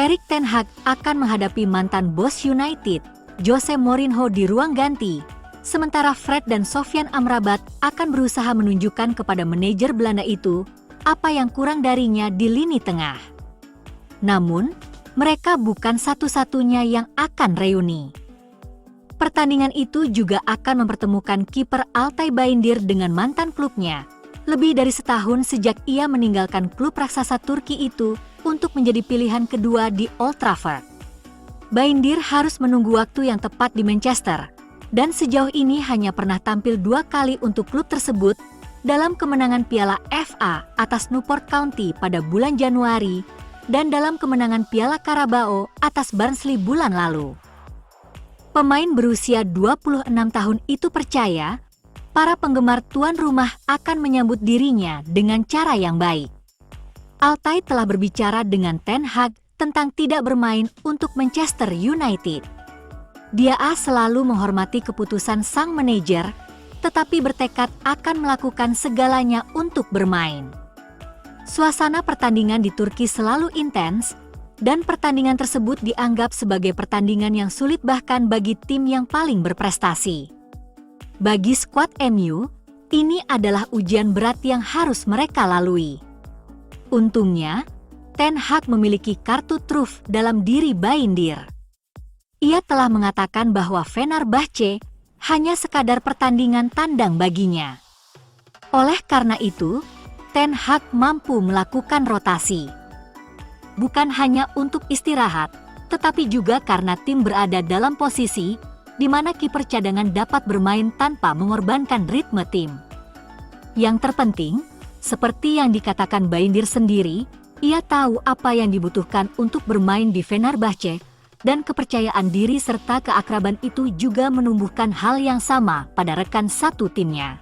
Erik ten Hag akan menghadapi mantan bos United, Jose Mourinho di ruang ganti, sementara Fred dan Sofyan Amrabat akan berusaha menunjukkan kepada manajer Belanda itu apa yang kurang darinya di lini tengah. Namun, mereka bukan satu-satunya yang akan reuni. Pertandingan itu juga akan mempertemukan kiper Altay Bayındır dengan mantan klubnya, lebih dari setahun sejak ia meninggalkan klub raksasa Turki itu untuk menjadi pilihan kedua di Old Trafford. Bayındır harus menunggu waktu yang tepat di Manchester, dan sejauh ini hanya pernah tampil 2 kali untuk klub tersebut dalam kemenangan Piala FA atas Newport County pada bulan Januari dan dalam kemenangan Piala Carabao atas Barnsley bulan lalu. Pemain berusia 26 tahun itu percaya para penggemar tuan rumah akan menyambut dirinya dengan cara yang baik. Altay telah berbicara dengan Ten Hag tentang tidak bermain untuk Manchester United. Dia selalu menghormati keputusan sang manajer, tetapi bertekad akan melakukan segalanya untuk bermain. Suasana pertandingan di Turki selalu intens, dan pertandingan tersebut dianggap sebagai pertandingan yang sulit bahkan bagi tim yang paling berprestasi. Bagi skuad MU, ini adalah ujian berat yang harus mereka lalui. Untungnya, Ten Hag memiliki kartu truf dalam diri Bayındır. Ia telah mengatakan bahwa Fenerbahce hanya sekadar pertandingan tandang baginya. Oleh karena itu, Ten Hag mampu melakukan rotasi. Bukan hanya untuk istirahat, tetapi juga karena tim berada dalam posisi di mana kiper cadangan dapat bermain tanpa mengorbankan ritme tim. Yang terpenting, seperti yang dikatakan Bayındır sendiri, ia tahu apa yang dibutuhkan untuk bermain di Fenerbahce, dan kepercayaan diri serta keakraban itu juga menumbuhkan hal yang sama pada rekan satu timnya.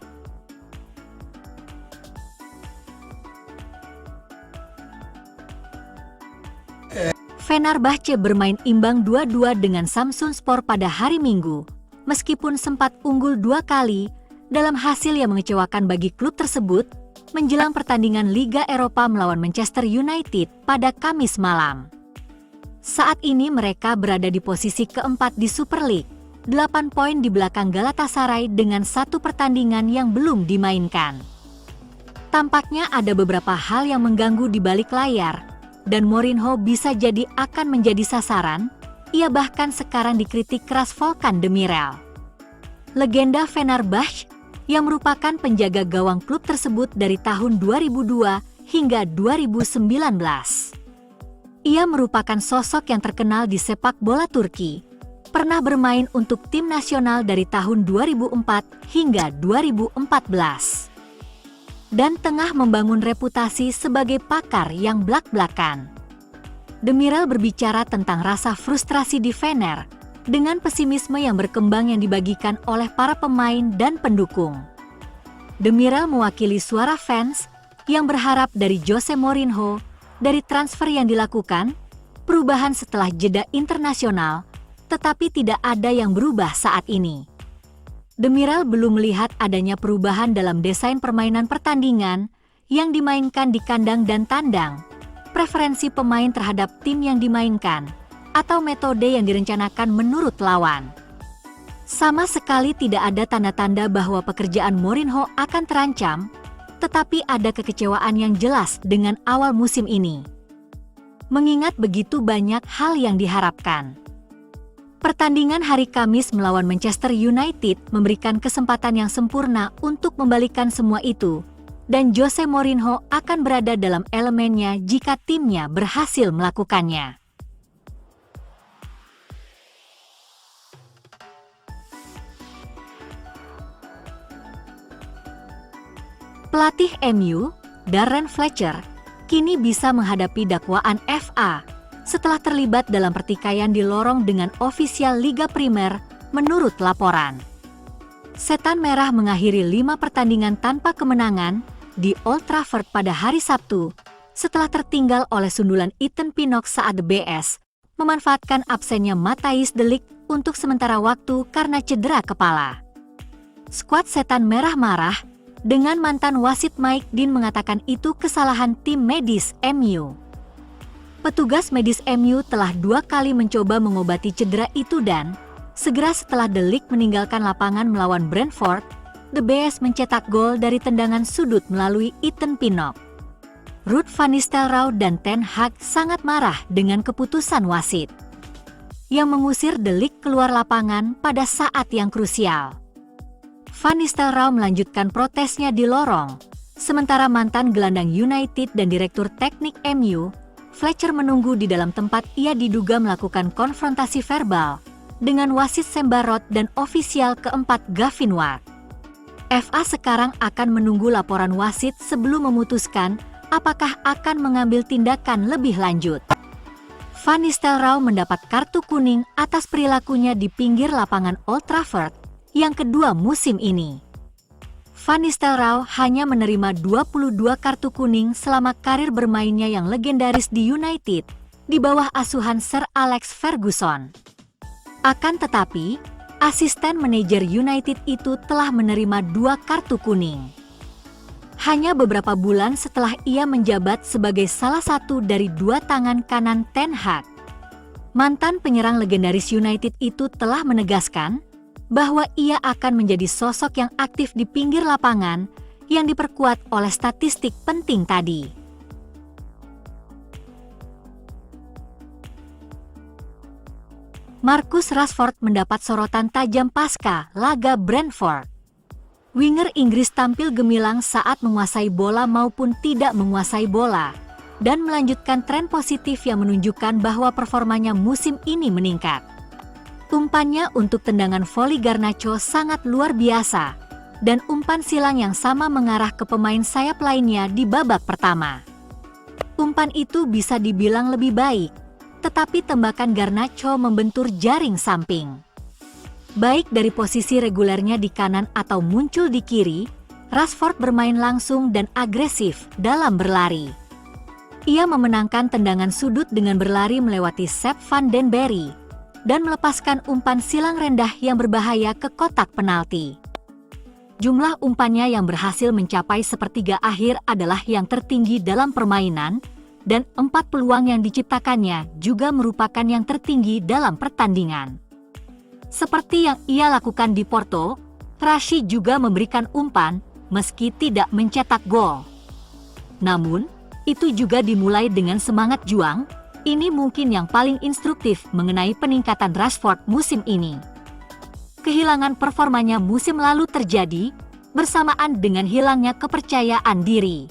Fenerbahce bermain imbang 2-2 dengan Samsunspor pada hari Minggu, meskipun sempat unggul 2 kali dalam hasil yang mengecewakan bagi klub tersebut menjelang pertandingan Liga Eropa melawan Manchester United pada Kamis malam. Saat ini mereka berada di posisi keempat di Super League, 8 poin di belakang Galatasaray dengan 1 pertandingan yang belum dimainkan. Tampaknya ada beberapa hal yang mengganggu di balik layar, dan Mourinho bisa jadi akan menjadi sasaran. Ia bahkan sekarang dikritik keras Volkan Demirel, legenda Fenerbahce yang merupakan penjaga gawang klub tersebut dari tahun 2002 hingga 2019. Ia merupakan sosok yang terkenal di sepak bola Turki, pernah bermain untuk tim nasional dari tahun 2004 hingga 2014. Dan tengah membangun reputasi sebagai pakar yang blak-blakan. Demirel berbicara tentang rasa frustrasi di Fener dengan pesimisme yang berkembang yang dibagikan oleh para pemain dan pendukung. Demirel mewakili suara fans yang berharap dari Jose Mourinho, dari transfer yang dilakukan, perubahan setelah jeda internasional, tetapi tidak ada yang berubah saat ini. Demirel belum melihat adanya perubahan dalam desain permainan pertandingan yang dimainkan di kandang dan tandang, preferensi pemain terhadap tim yang dimainkan, atau metode yang direncanakan menurut lawan. Sama sekali tidak ada tanda-tanda bahwa pekerjaan Mourinho akan terancam, tetapi ada kekecewaan yang jelas dengan awal musim ini. Mengingat begitu banyak hal yang diharapkan. Pertandingan hari Kamis melawan Manchester United memberikan kesempatan yang sempurna untuk membalikan semua itu, dan Jose Mourinho akan berada dalam elemennya jika timnya berhasil melakukannya. Pelatih MU, Darren Fletcher, kini bisa menghadapi dakwaan FA setelah terlibat dalam pertikaian di lorong dengan ofisial Liga Primer, menurut laporan. Setan Merah mengakhiri 5 pertandingan tanpa kemenangan di Old Trafford pada hari Sabtu, setelah tertinggal oleh sundulan Ethan Pinnock saat The BS memanfaatkan absennya Matthijs de Ligt untuk sementara waktu karena cedera kepala. Skuad Setan Merah marah, dengan mantan wasit Mike Dean mengatakan itu kesalahan tim medis MU. Petugas medis MU telah 2 kali mencoba mengobati cedera itu dan segera setelah De Ligt meninggalkan lapangan melawan Brentford, The Bears mencetak gol dari tendangan sudut melalui Ethan Pinnock. Ruud van Nistelrooy dan Ten Hag sangat marah dengan keputusan wasit yang mengusir De Ligt keluar lapangan pada saat yang krusial. Van Nistelrooy melanjutkan protesnya di lorong, sementara mantan gelandang United dan direktur teknik MU, Fletcher menunggu di dalam tempat ia diduga melakukan konfrontasi verbal dengan wasit Sam Barrott dan ofisial keempat Gavin Ward. FA sekarang akan menunggu laporan wasit sebelum memutuskan apakah akan mengambil tindakan lebih lanjut. Van Nistelrooy mendapat kartu kuning atas perilakunya di pinggir lapangan Old Trafford yang kedua musim ini. Van Nistelrooy hanya menerima 22 kartu kuning selama karir bermainnya yang legendaris di United di bawah asuhan Sir Alex Ferguson. Akan tetapi, asisten manajer United itu telah menerima 2 kartu kuning. Hanya beberapa bulan setelah ia menjabat sebagai salah satu dari 2 tangan kanan Ten Hag. Mantan penyerang legendaris United itu telah menegaskan bahwa ia akan menjadi sosok yang aktif di pinggir lapangan yang diperkuat oleh statistik penting tadi. Marcus Rashford mendapat sorotan tajam pasca laga Brentford. Winger Inggris tampil gemilang saat menguasai bola maupun tidak menguasai bola, dan melanjutkan tren positif yang menunjukkan bahwa performanya musim ini meningkat. Umpannya untuk tendangan voli Garnacho sangat luar biasa, dan umpan silang yang sama mengarah ke pemain sayap lainnya di babak pertama. Umpan itu bisa dibilang lebih baik, tetapi tembakan Garnacho membentur jaring samping. Baik dari posisi regulernya di kanan atau muncul di kiri, Rashford bermain langsung dan agresif dalam berlari. Ia memenangkan tendangan sudut dengan berlari melewati Sepp van den Berg dan melepaskan umpan silang rendah yang berbahaya ke kotak penalti. Jumlah umpannya yang berhasil mencapai sepertiga akhir adalah yang tertinggi dalam permainan, dan 4 peluang yang diciptakannya juga merupakan yang tertinggi dalam pertandingan. Seperti yang ia lakukan di Porto, Rashid juga memberikan umpan meski tidak mencetak gol. Namun, itu juga dimulai dengan semangat juang. Ini mungkin yang paling instruktif mengenai peningkatan Rashford musim ini. Kehilangan performanya musim lalu terjadi bersamaan dengan hilangnya kepercayaan diri.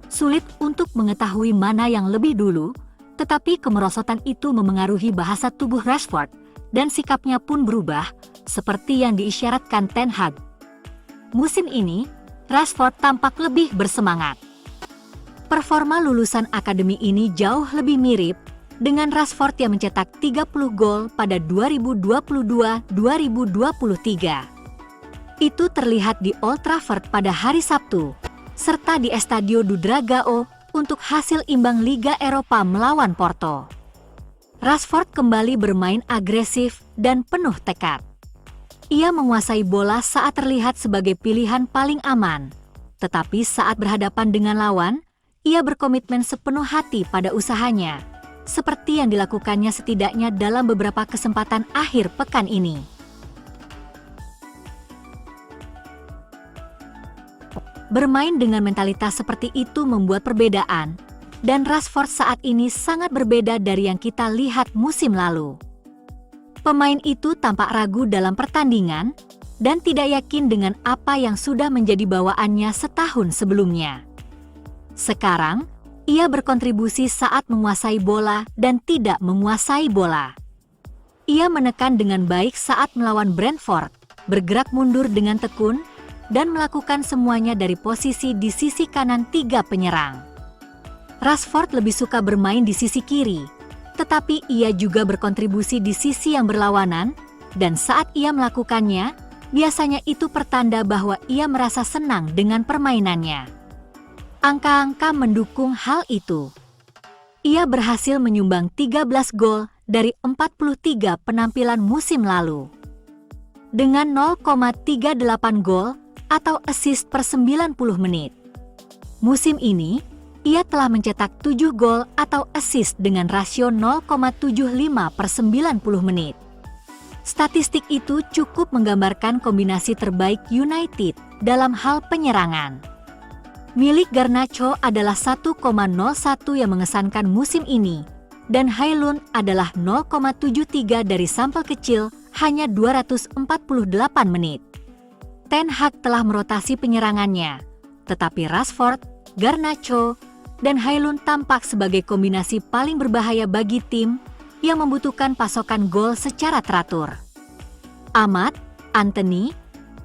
Sulit untuk mengetahui mana yang lebih dulu, tetapi kemerosotan itu memengaruhi bahasa tubuh Rashford dan sikapnya pun berubah, seperti yang diisyaratkan Ten Hag. Musim ini, Rashford tampak lebih bersemangat. Performa lulusan akademi ini jauh lebih mirip dengan Rashford yang mencetak 30 gol pada 2022-2023. Itu terlihat di Old Trafford pada hari Sabtu, serta di Estadio do Dragao untuk hasil imbang Liga Eropa melawan Porto. Rashford kembali bermain agresif dan penuh tekad. Ia menguasai bola saat terlihat sebagai pilihan paling aman, tetapi saat berhadapan dengan lawan, ia berkomitmen sepenuh hati pada usahanya, seperti yang dilakukannya setidaknya dalam beberapa kesempatan akhir pekan ini. Bermain dengan mentalitas seperti itu membuat perbedaan, dan Rashford saat ini sangat berbeda dari yang kita lihat musim lalu. Pemain itu tampak ragu dalam pertandingan, dan tidak yakin dengan apa yang sudah menjadi bawaannya setahun sebelumnya. Sekarang, ia berkontribusi saat menguasai bola dan tidak menguasai bola. Ia menekan dengan baik saat melawan Brentford, bergerak mundur dengan tekun, dan melakukan semuanya dari posisi di sisi kanan 3 penyerang. Rashford lebih suka bermain di sisi kiri, tetapi ia juga berkontribusi di sisi yang berlawanan, dan saat ia melakukannya, biasanya itu pertanda bahwa ia merasa senang dengan permainannya. Angka-angka mendukung hal itu. Ia berhasil menyumbang 13 gol dari 43 penampilan musim lalu. Dengan 0,38 gol atau assist per 90 menit. Musim ini, Ia telah mencetak 7 gol atau assist dengan rasio 0,75 per 90 menit. Statistik itu cukup menggambarkan kombinasi terbaik United dalam hal penyerangan. Milik Garnacho adalah 1,01 yang mengesankan musim ini, dan Højlund adalah 0,73 dari sampel kecil hanya 248 menit. Ten Hag telah merotasi penyerangannya, tetapi Rashford, Garnacho, dan Højlund tampak sebagai kombinasi paling berbahaya bagi tim yang membutuhkan pasokan gol secara teratur. Ahmad, Anthony,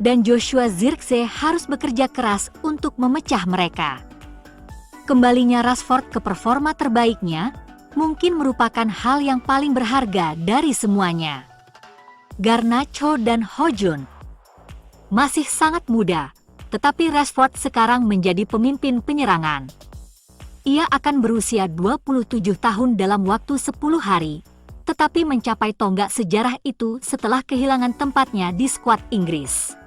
dan Joshua Zirkzee harus bekerja keras untuk memecah mereka. Kembalinya Rashford ke performa terbaiknya mungkin merupakan hal yang paling berharga dari semuanya. Garnacho dan Højlund masih sangat muda, tetapi Rashford sekarang menjadi pemimpin penyerangan. Ia akan berusia 27 tahun dalam waktu 10 hari, tetapi mencapai tonggak sejarah itu setelah kehilangan tempatnya di skuad Inggris.